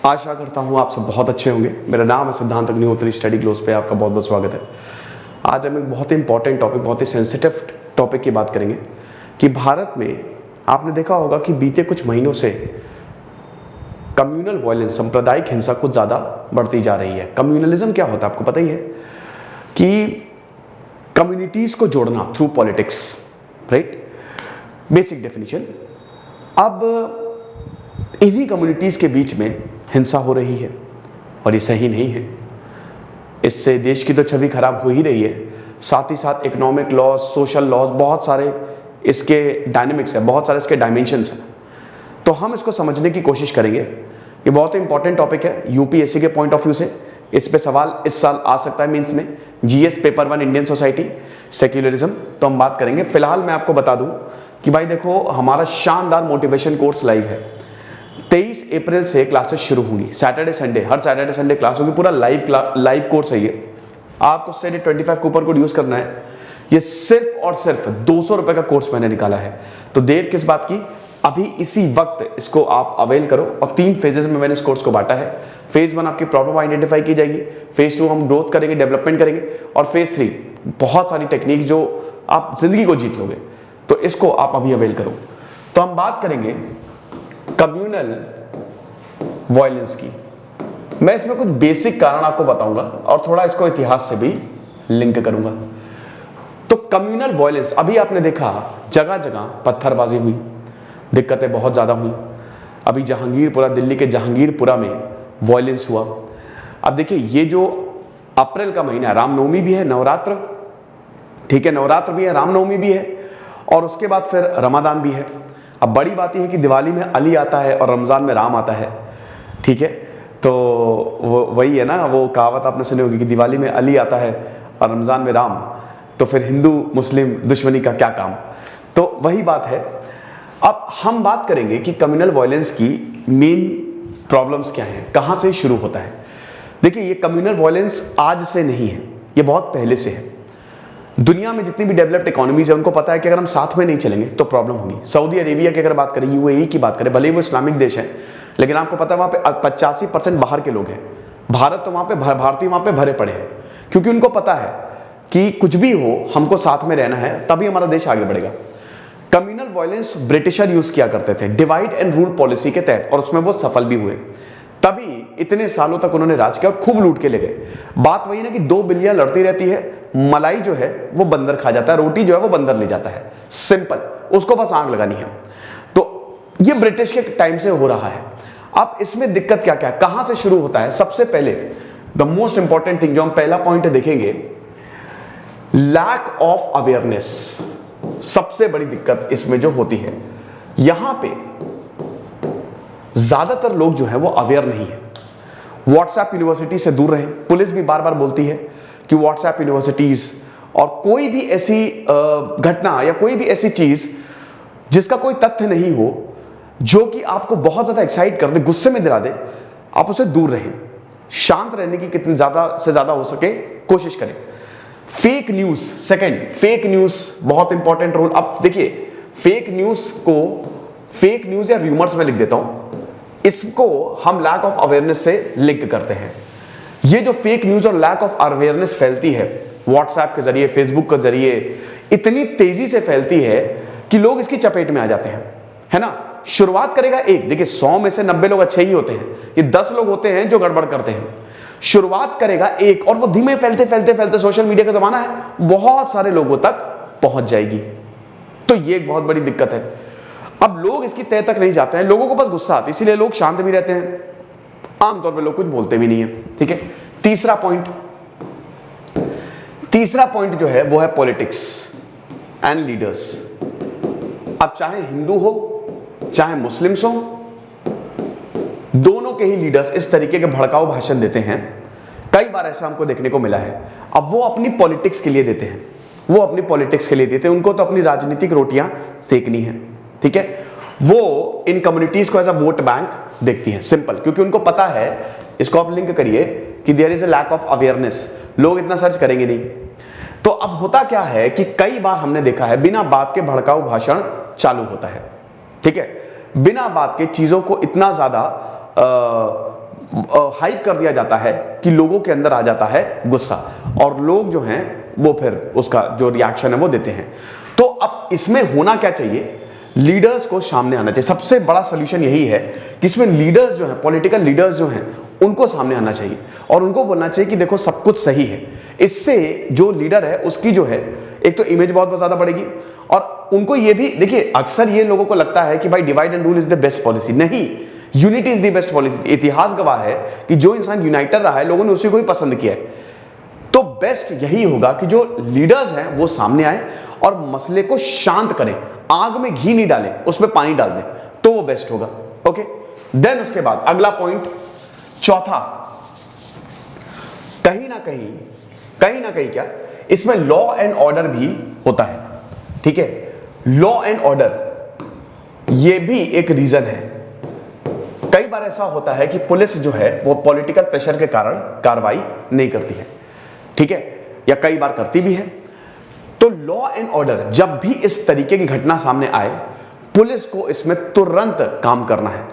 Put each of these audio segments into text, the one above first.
आशा करता हूँ आप सब बहुत अच्छे होंगे। मेरा नाम है सिद्धांत अग्निहोत्री, स्टडी ग्लोस पे आपका बहुत बहुत स्वागत है। आज हम एक बहुत ही इंपॉर्टेंट टॉपिक, बहुत ही सेंसिटिव टॉपिक की बात करेंगे कि भारत में आपने देखा होगा कि बीते कुछ महीनों से कम्युनल वायलेंस, सांप्रदायिक हिंसा कुछ ज़्यादा बढ़ती जा रही है। कम्युनलिज्म क्या होता है आपको पता ही है कि कम्युनिटीज़ को जोड़ना through politics, right? Basic definition. अब इन्हीं कम्युनिटीज़ के बीच में हिंसा हो रही है और ये सही नहीं है। इससे देश की तो छवि खराब हो ही रही है, साथ ही साथ इकोनॉमिक लॉस, सोशल लॉस, बहुत सारे इसके डायनेमिक्स है, बहुत सारे इसके डायमेंशंस हैं। तो हम इसको समझने की कोशिश करेंगे। ये बहुत ही इंपॉर्टेंट टॉपिक है यूपीएससी के पॉइंट ऑफ व्यू से। इस पे सवाल इस साल आ सकता है मेंस में, GS paper 1 Indian society secularism, तो हम बात करेंगे। फिलहाल मैं आपको बता दूं कि भाई देखो, हमारा शानदार मोटिवेशन कोर्स लाइव है। 23 अप्रैल से क्लासेस शुरू होंगी, सैटरडे संडे, हर सैटरडे संडे क्लास होगी। पूरा लाइव कोर्स है ये। आपको सेड 25 कूपन कोड यूज करना है। ये सिर्फ और सिर्फ 200 रुपए का कोर्स मैंने निकाला है, तो देर किस बात की, अभी इसी वक्त इसको आप अवेल करो। और 3 फेजेस में मैंने इस कोर्स को बांटा है। फेज 1 आपकी प्रॉब्लम आइडेंटिफाई की जाएगी, फेज 2 हम ग्रोथ करेंगे, डेवलपमेंट करेंगे, और फेज 3 बहुत सारी टेक्निक जो आप जिंदगी को जीत लोगे। तो इसको आप अभी अवेल करो। तो हम बात करेंगे कम्युनल वायलेंस की। मैं इसमें कुछ बेसिक कारण आपको बताऊंगा और थोड़ा इसको इतिहास से भी लिंक करूंगा। तो कम्युनल वायलेंस, अभी आपने देखा जगह जगह पत्थरबाजी हुई, दिक्कतें बहुत ज्यादा हुई। अभी जहांगीरपुरा, दिल्ली के जहांगीरपुरा में वायलेंस हुआ। अब देखिए, ये जो अप्रैल का महीना है, रामनवमी भी है, नवरात्र, ठीक है, नवरात्र भी है, रामनवमी भी है, और उसके बाद फिर रमजान भी है। अब बड़ी बात यह है कि दिवाली में अली आता है और रमजान में राम आता है, ठीक है। तो वो वही है ना, वो कहावत आपने सुनी होगी कि दिवाली में अली आता है और रमजान में राम, तो फिर हिंदू मुस्लिम दुश्मनी का क्या काम। तो वही बात है। अब हम बात करेंगे कि कम्युनल वायलेंस की मेन प्रॉब्लम्स क्या हैं, कहां से शुरू होता है। देखिए, ये कम्युनल वायलेंस आज से नहीं है, ये बहुत पहले से है। दुनिया में जितनी भी डेवलप्ड इकोनॉमीज है, उनको पता है कि अगर हम साथ में नहीं चलेंगे तो प्रॉब्लम होगी। सऊदी अरेबिया की अगर बात करें, यूएई की बात करें, भले ही वो इस्लामिक देश है, लेकिन आपको पता है वहां पे 85% बाहर के लोग हैं। भारत तो वहां पे, भारतीय वहां पे भरे पड़े हैं, क्योंकि उनको पता है कि कुछ भी हो हमको साथ में रहना है, तभी हमारा देश आगे बढ़ेगा। कम्युनल वायलेंस ब्रिटिशर यूज किया करते थे डिवाइड एंड रूल पॉलिसी के तहत, और उसमें वो सफल भी हुए। तभी इतने सालों तक उन्होंने राज किया और खूब लूट के ले गए। बात वही ना कि 2 बिल्लियां लड़ती रहती है, मलाई जो है वो बंदर खा जाता है, रोटी जो है वो बंदर ले जाता है, सिंपल, उसको बस आग लगानी है। तो ये ब्रिटिश के टाइम से हो रहा है। अब इसमें दिक्कत क्या क्या है, कहां से शुरू होता है? सबसे पहले द मोस्ट इंपॉर्टेंट थिंग जो हम पहला पॉइंट देखेंगे, लैक ऑफ अवेयरनेस। सबसे बड़ी दिक्कत इसमें जो होती है, यहां पे ज्यादातर लोग जो है वो अवेयर नहीं है। व्हाट्सएप यूनिवर्सिटी से दूर रहें। पुलिस भी बार बार बोलती है कि व्हाट्सएप यूनिवर्सिटीज और कोई भी ऐसी घटना या कोई भी ऐसी चीज जिसका कोई तथ्य नहीं हो, जो कि आपको बहुत ज्यादा एक्साइट कर दे, गुस्से में दिला दे, आप उसे दूर रहें। शांत रहने की कितनी ज्यादा से ज्यादा हो सके कोशिश करें। Fake news, second, fake news बहुत इंपॉर्टेंट रोल। अब देखिए, फेक न्यूज को, फेक न्यूज या रूमर्स में लिख देता हूं, इसको हम लैक ऑफ अवेयरनेस से लिंक करते हैं। ये जो फेक न्यूज और लैक ऑफ अवेयरनेस फैलती है व्हाट्सएप के जरिए, फेसबुक के जरिए, इतनी तेजी से फैलती है कि लोग इसकी चपेट में आ जाते हैं, है ना। शुरुआत करेगा एक, देखिए 100 में से 90 लोग अच्छे ही होते हैं, ये 10 लोग होते हैं जो गड़बड़ करते हैं। शुरुआत करेगा एक, और वो धीमे फैलते फैलते फैलते, सोशल मीडिया का जमाना है, बहुत सारे लोगों तक पहुंच जाएगी। तो ये एक बहुत बड़ी दिक्कत है। अब लोग इसकी तह तक नहीं जाते हैं, लोगों को बस गुस्सा आता है, इसीलिए लोग शांत भी रहते हैं, आमतौर पे लोग कुछ बोलते भी नहीं है, ठीक है। तीसरा पॉइंट जो है वो है पॉलिटिक्स एंड लीडर्स। अब चाहे हिंदू हो चाहे मुस्लिम्स हो, दोनों के ही लीडर्स इस तरीके के भड़काऊ भाषण देते हैं। कई बार ऐसा हमको देखने को मिला है। अब वो अपनी पॉलिटिक्स के लिए देते हैं, वो अपनी पॉलिटिक्स के लिए देते हैं, उनको तो अपनी राजनीतिक रोटियां सेकनी है, ठीक है। वो इन कम्युनिटीज को एज अ वोट बैंक देखती हैं, सिंपल, क्योंकि उनको पता है, इसको आप लिंक करिए कि there is a lack of awareness, लोग इतना सर्च करेंगे नहीं। तो अब होता क्या है कि कई बार हमने देखा है बिना बात के भड़काऊ भाषण चालू होता है, ठीक है। बिना बात के चीजों को इतना ज्यादा हाइप कर दिया जाता है कि लोगों के अंदर आ जाता है गुस्सा, और लोग जो हैं वो फिर उसका जो रिएक्शन है वो देते हैं। तो अब इसमें होना क्या चाहिए, लीडर्स को सामने आना चाहिए। सबसे बड़ा सोल्यूशन यही है कि इसमें लीडर्स जो हैं, पॉलिटिकल लीडर्स जो हैं, उनको सामने आना चाहिए और उनको बोलना चाहिए कि देखो सब कुछ सही है। इससे जो लीडर है उसकी जो है एक तो इमेज बहुत ज्यादा बढ़ेगी, और उनको ये भी देखिए, अक्सर ये लोगों को लगता है कि भाई divide and rule is the best policy. नहीं, unity is the best policy. इतिहास गवाह है कि जो इंसान यूनाइटेड रहा है, लोगों ने उसी को ही पसंद किया है। तो बेस्ट यही होगा कि जो लीडर्स हैं वो सामने आए और मसले को शांत करें, आग में घी नहीं डालें, उसमें पानी डाल दें, तो वो बेस्ट होगा। ओके, देन उसके बाद अगला पॉइंट, चौथा, कहीं ना कहीं क्या इसमें लॉ एंड ऑर्डर भी होता है। ठीक है, लॉ एंड ऑर्डर ये भी एक रीजन है। कई बार ऐसा होता है कि पुलिस जो है वो पॉलिटिकल प्रेशर के कारण कार्रवाई नहीं करती है, ठीक है, या कई बार करती भी है। तो लॉ एंड ऑर्डर जब भी इस तरीके की घटना सामने आए, पुलिस को इसमें तुरंत काम करना है।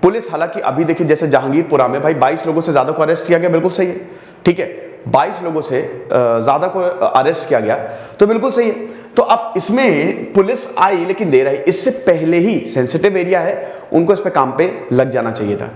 पुलिस, हालांकि अभी देखिए जैसे जहांगीरपुरा में भाई 22 लोगों से ज्यादा को अरेस्ट किया गया, बिल्कुल सही है, ठीक है, 22 लोगों से ज्यादा को अरेस्ट किया गया, तो बिल्कुल सही है। तो अब इसमें पुलिस आई लेकिन देर आई, इससे पहले ही सेंसिटिव एरिया है, उनको इस पे काम पे लग जाना चाहिए था।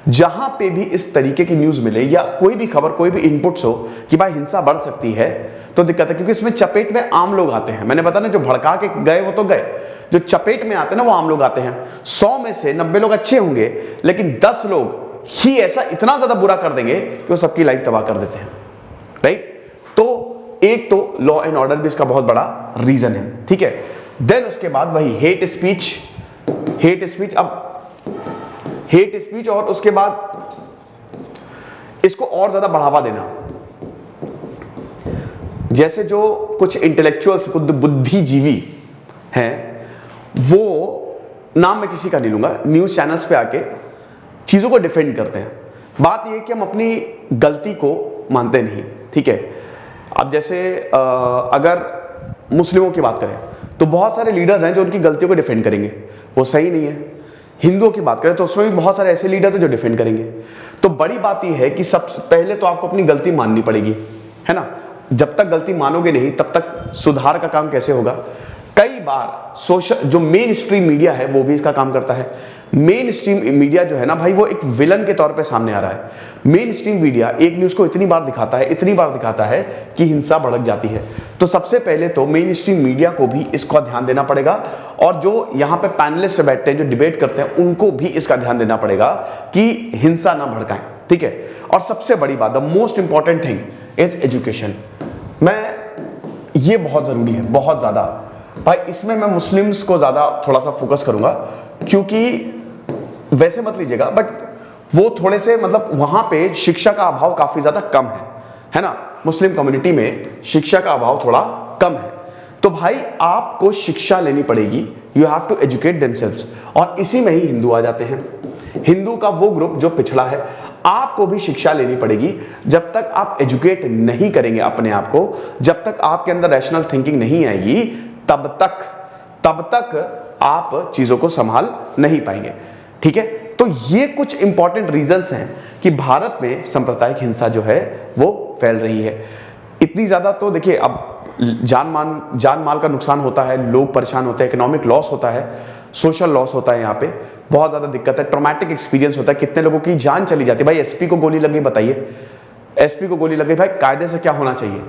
जहां पे भी इस तरीके की न्यूज मिले या कोई भी खबर, कोई भी इनपुट्स हो कि भाई हिंसा बढ़ सकती है, तो दिक्कत है, क्योंकि इसमें चपेट में आम लोग आते हैं। मैंने बताया ना, जो भड़का के गए वो तो गए, जो चपेट में आते हैं ना वो आम लोग आते हैं। 100 में से 90 लोग अच्छे होंगे, लेकिन 10 लोग ही ऐसा इतना ज्यादा बुरा कर देंगे कि वो सबकी लाइफ तबाह कर देते हैं, राइट। तो एक तो लॉ एंड ऑर्डर भी इसका बहुत बड़ा रीजन है, ठीक है। देन उसके बाद वही हेट स्पीच, अब हेट स्पीच, और उसके बाद इसको और ज्यादा बढ़ावा देना। जैसे जो कुछ इंटेलेक्चुअल्स, कुछ बुद्धिजीवी हैं, वो नाम मैं किसी का नहीं लूंगा, न्यूज चैनल्स पे आके चीजों को डिफेंड करते हैं। बात यह कि हम अपनी गलती को मानते नहीं, ठीक है। अब जैसे अगर मुस्लिमों की बात करें तो बहुत सारे लीडर्स हैं जो उनकी गलतियों को डिफेंड करेंगे, वो सही नहीं है। हिंदुओं की बात करें तो उसमें भी बहुत सारे ऐसे लीडर्स हैं जो डिफेंड करेंगे। तो बड़ी बात यह है कि सबसे पहले तो आपको अपनी गलती माननी पड़ेगी, है ना। जब तक गलती मानोगे नहीं, तब तक सुधार का काम कैसे होगा। कई बार सोशल, जो मेन स्ट्रीम मीडिया है वो भी इसका काम करता है। मेन स्ट्रीम मीडिया जो है ना भाई, वो एक विलन के तौर पे सामने आ रहा है। मेन स्ट्रीम मीडिया एक न्यूज को इतनी बार दिखाता है कि हिंसा भड़क जाती है। तो सबसे पहले तो मेन स्ट्रीम मीडिया को भी इसका ध्यान देना पड़ेगा, और जो यहाँ पे पैनलिस्ट बैठते हैं, जो डिबेट करते हैं, उनको भी इसका ध्यान देना पड़ेगा कि हिंसा ना भड़काएं, ठीक है। और सबसे बड़ी बात, the most important thing is education. ये बहुत जरूरी है, बहुत ज्यादा भाई। इसमें मैं मुस्लिम्स को ज्यादा थोड़ा सा फोकस करूंगा, क्योंकि वैसे मत लीजिएगा, बट वो थोड़े से मतलब वहां पे शिक्षा का अभाव काफी ज्यादा कम है ना। मुस्लिम कम्युनिटी में शिक्षा का अभाव थोड़ा कम है। तो भाई आपको शिक्षा लेनी पड़ेगी, you have to educate themselves, और इसी में ही हिंदू आ जाते हैं। हिंदू का वो ग्रुप जो पिछड़ा है, आपको भी शिक्षा लेनी पड़ेगी। जब तक आप एजुकेट नहीं करेंगे अपने आप को, जब तक आपके अंदर रैशनल थिंकिंग नहीं आएगी, तब तक आप चीजों को संभाल नहीं पाएंगे, ठीक है। तो ये कुछ इंपॉर्टेंट रीजंस हैं कि भारत में सांप्रदायिक हिंसा जो है वो फैल रही है। इतनी ज्यादा तो देखिए, अब जान माल का नुकसान होता है, लोग परेशान होते हैं, इकोनॉमिक लॉस होता है, सोशल लॉस होता है, यहाँ पे बहुत ज्यादा दिक्कत है, ट्रॉमेटिक एक्सपीरियंस होता है, कितने लोगों की जान चली जाती है। भाई एसपी को गोली लग गई, बताइए, एसपी को गोली लग गई, भाई कायदे से क्या होना चाहिए।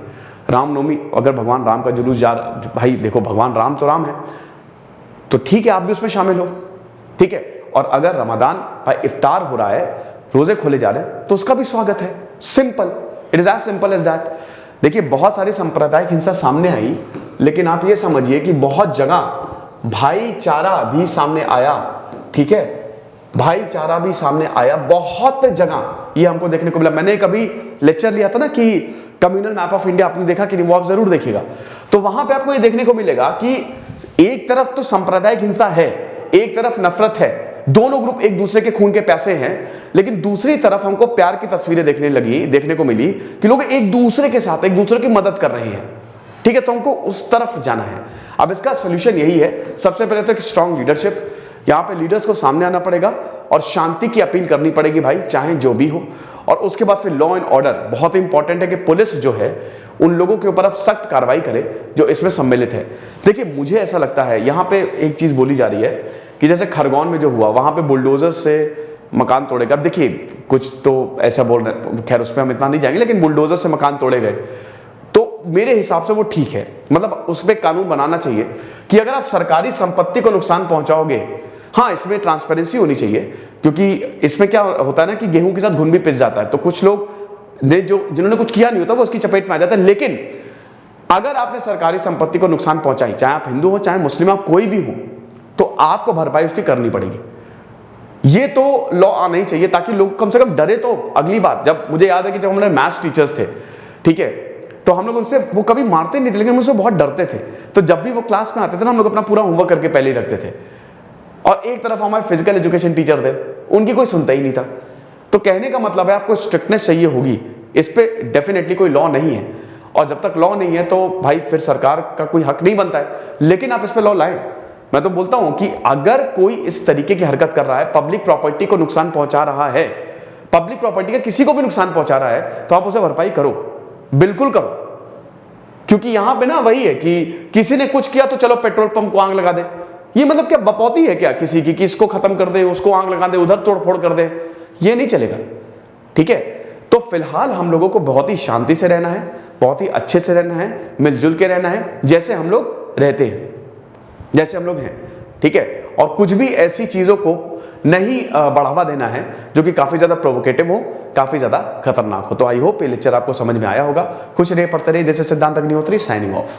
रामनवमी, अगर भगवान राम का जुलूस जा रहा, भाई देखो भगवान राम तो राम है, तो ठीक है आप भी उसमें शामिल हो, ठीक है। और अगर रमजान भाई इफ्तार हो रहा है, रोजे खोले जा रहे हैं, तो उसका भी स्वागत है। Simple, it is as simple as that. देखिए बहुत सारी सांप्रदायिक हिंसा सामने आई, लेकिन आप ये समझिए कि बहुत जगह भाईचारा भी सामने आया, ठीक है, भाईचारा भी सामने आया बहुत जगह, ये हमको देखने को मिला। मैंने कभी लेक्चर लिया था ना कि कम्युनल मैप ऑफ इंडिया, आपने देखा कि नहीं, वो आप जरूर देखिएगा। तो वहां पे आपको ये देखने को मिलेगा कि एक तरफ तो सांप्रदायिक हिंसा है, एक तरफ नफरत है, दोनों ग्रुप एक दूसरे के खून के प्यासे हैं, लेकिन दूसरी तरफ हमको प्यार की तस्वीरें देखने को मिली कि लोग एक दूसरे के साथ एक दूसरे की मदद कर रहे हैं, ठीक है। तो हमको उस तरफ जाना है। अब इसका सोल्यूशन यही है, सबसे पहले तो एक स्ट्रांग लीडरशिप, यहाँ पे लीडर्स को सामने आना पड़ेगा और शांति की अपील करनी पड़ेगी भाई, चाहे जो भी हो। और उसके बाद फिर लॉ एंड ऑर्डर, बहुत इंपॉर्टेंट है कि पुलिस जो है उन लोगों के ऊपर अब सख्त कार्रवाई करे जो इसमें सम्मिलित है। देखिए मुझे ऐसा लगता है, यहाँ पे एक चीज बोली जा रही है कि जैसे खरगोन में जो हुआ, वहां पे बुलडोजर से मकान तोड़े गए। अब देखिए कुछ तो ऐसा बोल रहे, खैर उस पर हम इतना नहीं जाएंगे, लेकिन बुलडोजर से मकान तोड़े गए तो मेरे हिसाब से वो ठीक है। मतलब उस पर कानून बनाना चाहिए कि अगर आप सरकारी संपत्ति को नुकसान पहुंचाओगे, हाँ इसमें ट्रांसपेरेंसी होनी चाहिए, क्योंकि इसमें क्या होता है ना कि गेहूं के साथ घुन भी पिस जाता है, तो कुछ लोग ने जिन्होंने कुछ किया नहीं होता वो उसकी चपेट में आ जाता है। लेकिन अगर आपने सरकारी संपत्ति को नुकसान पहुंचाई, चाहे आप हिंदू हो चाहे मुस्लिम हो, कोई भी हो, तो आपको भरपाई उसकी करनी पड़ेगी। ये तो लॉ आना ही चाहिए ताकि लोग कम से कम डरे तो। अगली बार जब मुझे याद है कि जब हमारे मैथ्स टीचर्स थे, ठीक है, तो हम लोग उनसे, वो कभी मारते नहीं थे लेकिन उनसे बहुत डरते थे, तो जब भी वो क्लास में आते थे ना हम लोग अपना पूरा होमवर्क करके पहले ही रखते थे। और एक तरफ हमारे फिजिकल एजुकेशन टीचर थे, उनकी कोई सुनता ही नहीं था। तो कहने का मतलब है आपको स्ट्रिक्टनेस चाहिए होगी, इस पे डेफिनेटली कोई लॉ नहीं है, और जब तक लॉ नहीं है तो भाई फिर सरकार का कोई हक नहीं बनता है। लेकिन आप इस पे लॉ लाएं। मैं तो बोलता हूं कि अगर कोई इस तरीके की हरकत कर रहा है, पब्लिक प्रॉपर्टी को नुकसान पहुंचा रहा है, पब्लिक प्रॉपर्टी का किसी को भी नुकसान पहुंचा रहा है, तो आप उसे भरपाई करो, बिल्कुल करो। क्योंकि यहां पे ना वही है कि किसी ने कुछ किया तो चलो पेट्रोल पंप को आग लगा दे। ये मतलब क्या बपौती है क्या किसी की कि इसको खत्म कर दे, उसको आग लगा दे, उधर तोड़फोड़ कर दे? ये नहीं चलेगा, ठीक है। तो फिलहाल हम लोगों को बहुत ही शांति से रहना है, बहुत ही अच्छे से रहना है, मिलजुल के रहना है, जैसे हम लोग रहते हैं, जैसे हम लोग हैं, ठीक है। और कुछ भी ऐसी चीजों को नहीं बढ़ावा देना है जो कि काफी ज्यादा प्रोवोकेटिव हो, काफी ज्यादा खतरनाक हो। तो आई होप ये लेक्चर आपको समझ में आया होगा। खुश रहिए, पढ़ते रहिए। जैसे सिद्धांत अग्निहोत्री, साइनिंग ऑफ।